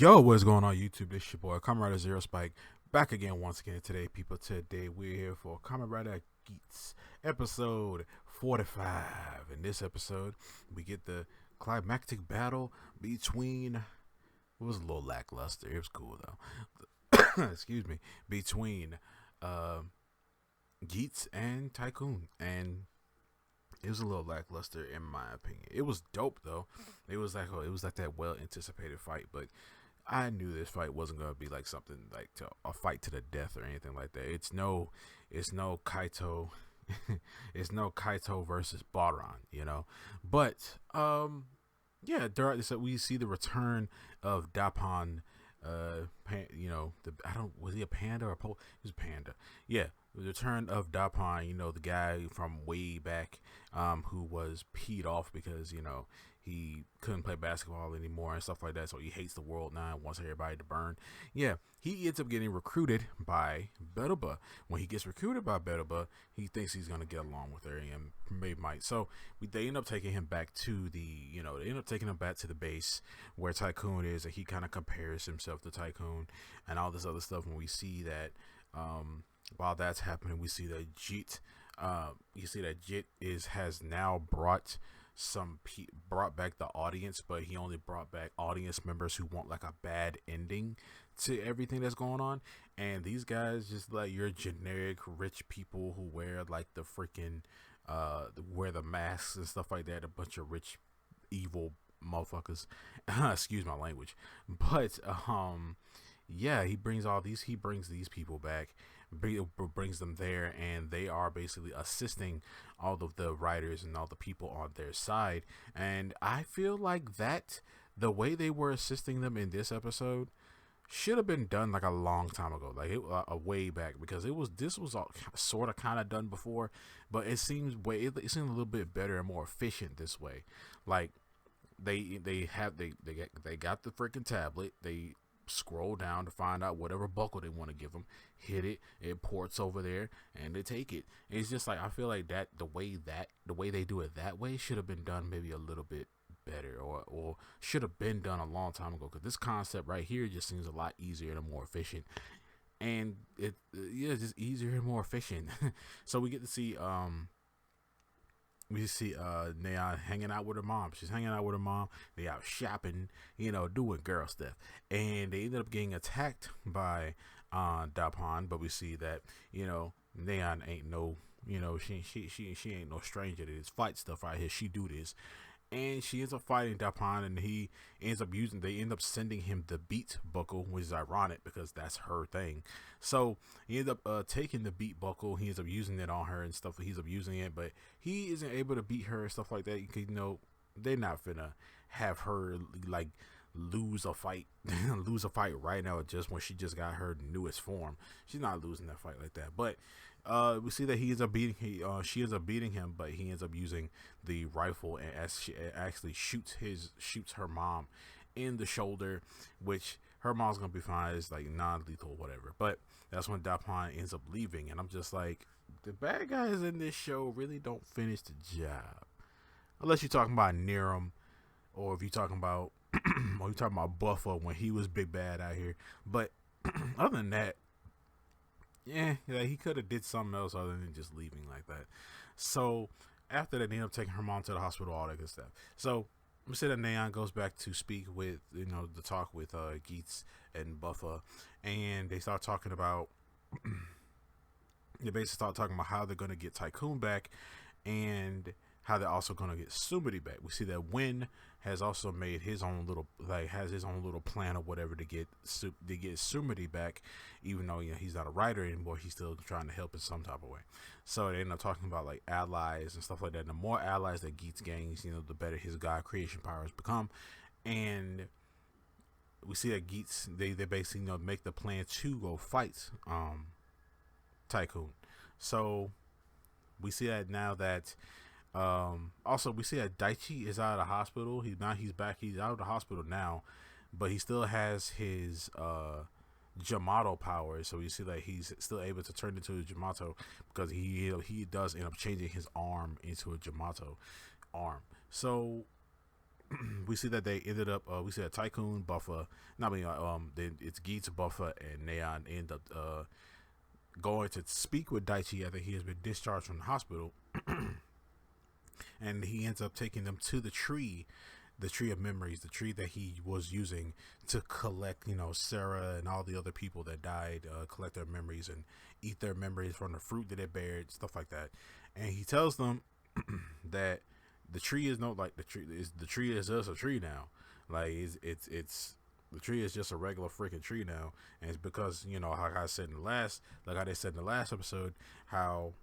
Yo, what's going on YouTube? This your boy Kamen Rider Zero Spike back again once again today, people. Today we're here for Kamen Rider Geats episode 45. In this episode, we get the climactic battle between. It was a little lackluster. It was cool though. Excuse me. Between uh, Geats and Tycoon, and it was a little lackluster in my opinion. It was dope though. It was like that well anticipated fight, but I knew this fight wasn't gonna be like something like a fight to the death or anything like that. It's no Kaito, it's no Kaito versus Baran, you know. But yeah, so we see the return of Dapan. I don't was he a panda or a pole? He was a panda. Yeah, the return of Dapan. You know, the guy from way back, who was peed off because he couldn't play basketball anymore and stuff like that. So he hates the world now and wants everybody to burn. Yeah, he ends up getting recruited by Beruba. When he gets recruited by Beruba, he thinks he's gonna get along with her and maybe might. So they end up taking him back to the base where Tycoon is, and he kind of compares himself to Tycoon and all this other stuff. And we see that while that's happening, we see that Jit has now brought back the audience, but he only brought back audience members who want like a bad ending to everything that's going on. And these guys just like your generic rich people who wear like the freaking wear the masks and stuff like that, a bunch of rich evil motherfuckers. Excuse my language. But yeah, he brings these people back, brings them there, and they are basically assisting all of the writers and all the people on their side. And I feel like that the way they were assisting them in this episode should have been done like a long time ago, like a way back, because this was all sort of kind of done before, but it seemed a little bit better and more efficient this way. Like they got the freaking tablet, they scroll down to find out whatever buckle they want to give them, hit it ports over there, and they take it. It's just like I feel like the way they do it that way should have been done maybe a little bit better, or should have been done a long time ago, because this concept right here just seems a lot easier and more efficient, and it's just easier and more efficient. So we get to see Neon hanging out with her mom. She's hanging out with her mom. They out shopping, doing girl stuff. And they ended up getting attacked by Dapan, but we see that, Neon ain't no, she ain't no stranger to this fight stuff right here. She do this. And she ends up fighting Dapan, and they end up sending him the beat buckle, which is ironic because that's her thing. So he ends up taking the beat buckle. He ends up using it on her and stuff. He's up using it, but he isn't able to beat her and stuff like that. They're not finna have her like lose a fight right now, just when she just got her newest form. She's not losing that fight like that. But we see that she ends up beating him, but he ends up using the rifle, and as she actually shoots her mom in the shoulder, which her mom's gonna be fine. It's like non-lethal, whatever. But that's when Dapan ends up leaving, and I'm just like, the bad guys in this show really don't finish the job, unless you're talking about Niram, or if you're talking about Buffer when he was big bad out here. But other than that, yeah, he could have did something else other than just leaving like that. So after that, they end up taking her mom to the hospital, all that good stuff. So we see that Neon goes back to speak with, to talk with Geats and Buffer, and they start talking about how they're gonna get Tycoon back, and how they're also gonna get Sumity back. We see that Win has also made his own little plan or whatever to get Sumity back, even though he's not a writer anymore. He's still trying to help in some type of way. So they end up talking about like allies and stuff like that. And the more allies that Geats gains, the better his god creation powers become. And we see that Geats they basically make the plan to go fight Tycoon. So we see that now that also we see that Daichi is out of the hospital. He's back. He's out of the hospital now, but he still has his Jamato powers. So we see that he's still able to turn into a Jamato, because he does end up changing his arm into a Jamato arm. So we see that they ended up. We see that Tycoon, Buffer, not me. Then it's Geats, Buffer, and Neon end up going to speak with Daichi after he has been discharged from the hospital, and he ends up taking them to the tree of memories, the tree that he was using to collect, Sarah and all the other people that died, collect their memories and eat their memories from the fruit that it bared, stuff like that. And he tells them that the tree is the tree is just a tree now. Like it's the tree is just a regular freaking tree now, and it's because like I said in the last, like how they said in the last episode, how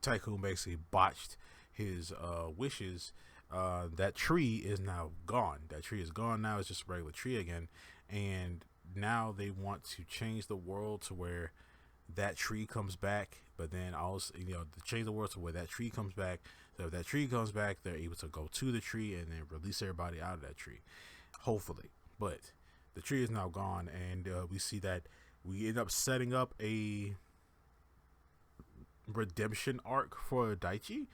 Tycoon basically botched his wishes. That tree is now gone. That tree is gone now. It's just a regular tree again, and now they want to change the world to where that tree comes back. But then also, to change the world to where that tree comes back. So if that tree comes back, they're able to go to the tree and then release everybody out of that tree, hopefully. But the tree is now gone, and we see that we end up setting up a redemption arc for Daichi.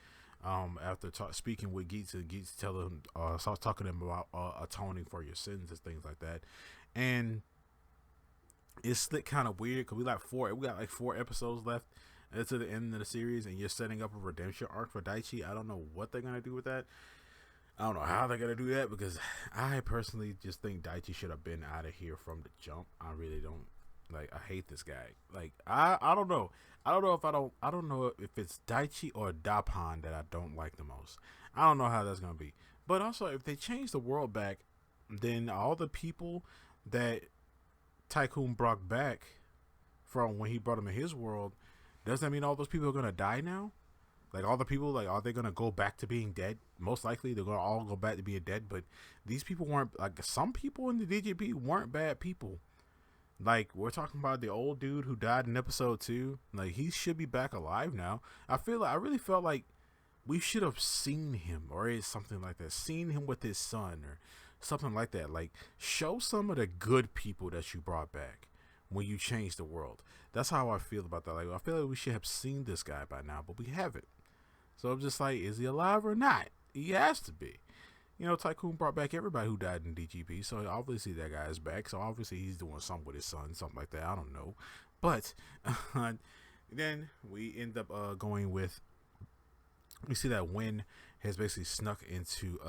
After speaking with Geats, and Geats tell him, starts talking to him about atoning for your sins and things like that, and it's kind of weird because we got like 4 episodes left to the end of the series, and you're setting up a redemption arc for Daichi. I don't know what they're gonna do with that. I don't know how they're gonna do that, because I personally just think Daichi should have been out of here from the jump. I really don't. Like, I hate this guy. Like, I don't know. I don't know if it's Daichi or Dapan that I don't like the most. I don't know how that's gonna be. But also, if they change the world back, then all the people that Tycoon brought back from when he brought them in his world, does that mean all those people are gonna die now? Like, all the people, like, are they gonna go back to being dead? Most likely, they're gonna all go back to being dead. But these people weren't, like, some people in the DGP weren't bad people. Like, we're talking about the old dude who died in episode 2. Like, he should be back alive now. I really felt like we should have seen him, or something like that. Seen him with his son, or something like that. Like, show some of the good people that you brought back when you changed the world. That's how I feel about that. Like, I feel like we should have seen this guy by now, but we haven't. So I'm just like, is he alive or not? He has to be. Tycoon brought back everybody who died in DGP, so obviously that guy is back. So obviously he's doing something with his son, something like that. I don't know. But then we end up going with, we see that Win has basically snuck into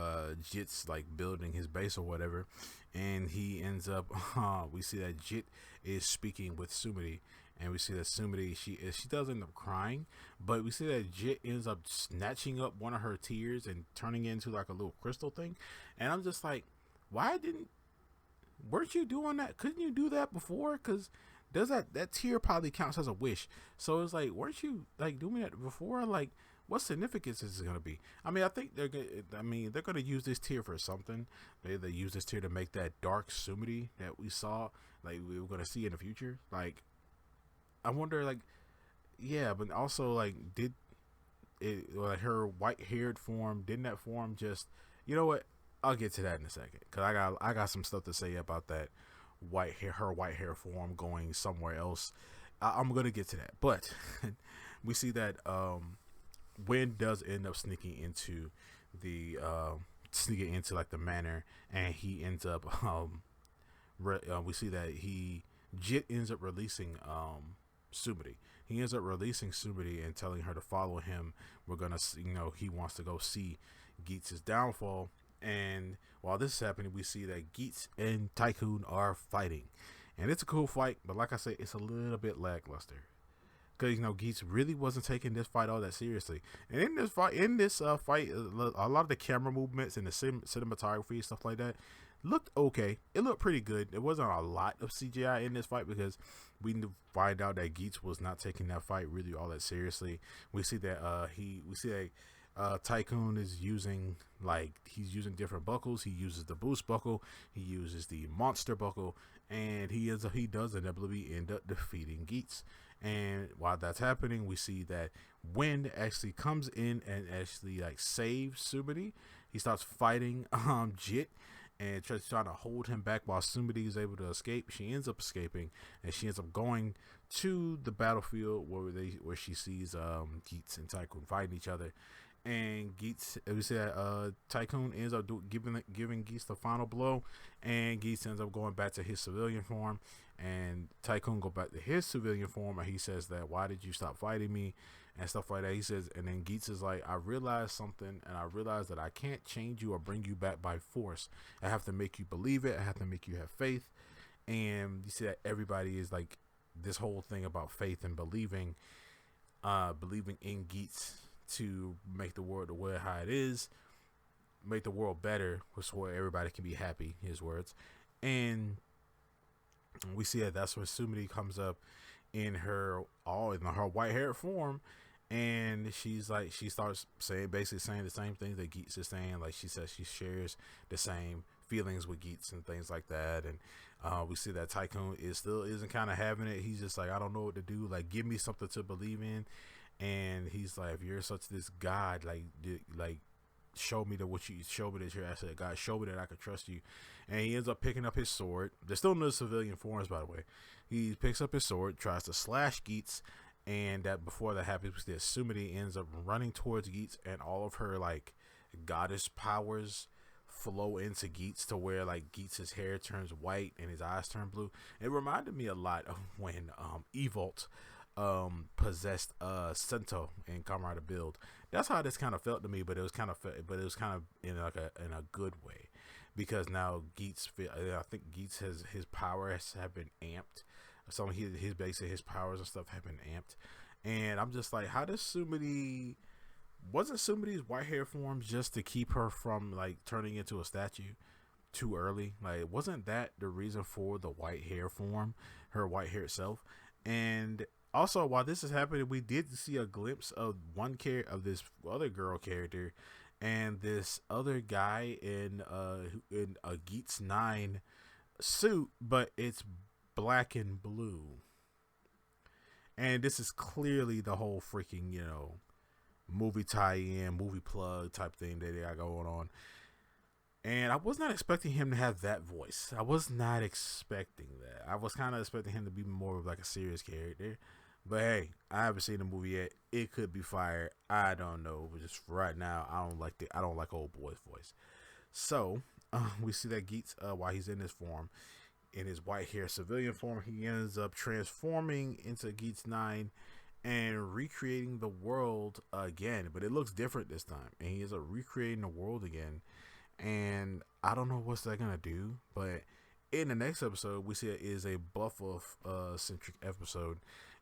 Jit's, like, building his base or whatever, and he ends up, we see that Jit is speaking with Sumidi, and we see that Sumidi, she does end up crying, but we see that Jit ends up snatching up one of her tears and turning it into like a little crystal thing. And I'm just like, weren't you doing that? Couldn't you do that before? Because does that tear probably counts as a wish. So it's like, weren't you, like, doing that before? Like, what significance is it going to be? I mean, I think they're going to use this tear for something. They use this tear to make that dark Sumidi that we saw, like, we were going to see in the future. Like, I wonder, like, yeah, but also, like, did it, like, her white-haired form, didn't that form just, you know what? I'll get to that in a second, because I got some stuff to say about that her white hair form going somewhere else. I'm gonna get to that, but we see that Win does end up sneaking into like the manor, and he ends up we see that Jit ends up releasing Sumidi. He ends up releasing Sumidi and telling her to follow him. We're gonna, he wants to go see Geats' downfall. And while this is happening, we see that Geats and Tycoon are fighting, and it's a cool fight. But like I said, it's a little bit lackluster, because Geats really wasn't taking this fight all that seriously. And in this fight, a lot of the camera movements and the cinematography and stuff like that looked okay. It looked pretty good. There wasn't a lot of CGI in this fight, because we find out that Geats was not taking that fight really all that seriously. We see that Tycoon is using, he's using different buckles. He uses the boost buckle, he uses the monster buckle, and he does inevitably end up defeating Geats. And while that's happening, we see that Wind actually comes in and actually, like, saves Sumidi. He starts fighting Jit and trying to hold him back while Sumidi is able to escape. She ends up escaping, and she ends up going to the battlefield where she sees Geats and Tycoon fighting each other. and Geats, we see that Tycoon ends up giving Geats the final blow, and Geats ends up going back to his civilian form, and Tycoon go back to his civilian form, and he says that, why did you stop fighting me, and stuff like that. He says, and then Geats is like, I realized something, and I realized that I can't change you or bring you back by force. I have to make you believe it. I have to make you have faith. And you see that everybody is like, this whole thing about faith and believing in Geats to make the world the way how it is, make the world better, where everybody can be happy, his words. And we see that that's when Sumidi comes up in her white haired form, and she's like, she starts basically saying the same things that Geats is saying. Like, she says she shares the same feelings with Geats and things like that. And we see that Tycoon isn't kind of having it. He's just like, I don't know what to do. Like, give me something to believe in. And he's like, if you're such this god, like show me that you're actually a god. Show me that I can trust you. And he ends up picking up his sword. They're still in the civilian forms, by the way. He picks up his sword, tries to slash Geats, and that before that happens, Sumidi ends up running towards Geats, and all of her like goddess powers flow into Geats to where like Geats' hair turns white and his eyes turn blue. It reminded me a lot of when Evolt possessed Sento in Kamen Build. That's how this kind of felt to me, but it was kind of in like in a good way, because now Geats, I think Geats his powers have been amped. So his powers and stuff have been amped, and I'm just like, how does wasn't Sumidi's white hair form just to keep her from like turning into a statue too early? Like, wasn't that the reason for the white hair form, her white hair itself? And also, while this is happening, we did see a glimpse of of this other girl character, and this other guy in a Geats 9 suit, but it's black and blue. And this is clearly the whole freaking, movie tie-in, movie plug type thing that they got going on. And I was not expecting him to have that voice. I was not expecting that. I was kind of expecting him to be more of like a serious character. But hey, I haven't seen the movie yet. It could be fire. I don't know. But just right now, I don't like old boy's voice. So we see that Geats, while he's in this form, in his white hair civilian form, he ends up transforming into Geats 9 and recreating the world again. But it looks different this time, and he ends up recreating the world again. And I don't know what's that gonna do, but in the next episode, we see it is a Buffalo centric episode,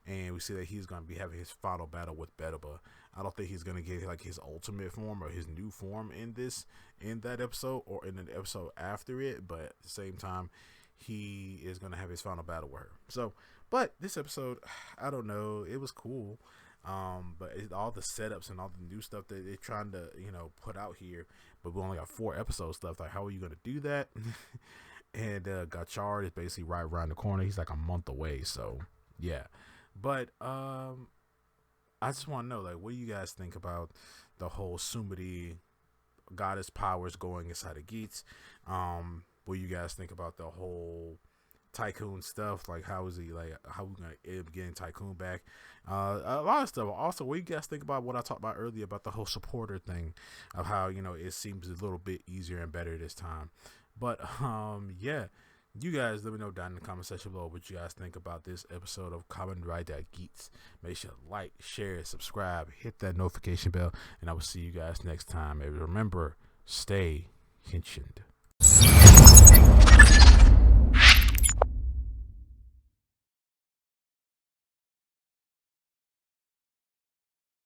and we see that he's gonna be having his final battle with Betaba. I don't think he's gonna get like his ultimate form or his new form in that episode or in the episode after it, but at the same time, he is gonna have his final battle with her. So, but this episode, I don't know, it was cool. But all the setups and all the new stuff that they're trying to, put out here, but we only got 4 episodes left. Like, how are you going to do that? And Gachard is basically right around the corner. He's like a month away. So yeah, but I just want to know, like, what do you guys think about the whole Sumidi goddess powers going inside of Geats? What do you guys think about the whole Tycoon stuff? Like, how is he, like, how we gonna end up getting Tycoon back? A lot of stuff. Also, what do you guys think about what I talked about earlier about the whole supporter thing, of how, it seems a little bit easier and better this time? But yeah, you guys let me know down in the comment section below what you guys think about this episode of Kamen Rider Geats. Make sure to like, share, subscribe, hit that notification bell, and I will see you guys next time. And remember, stay Henshined.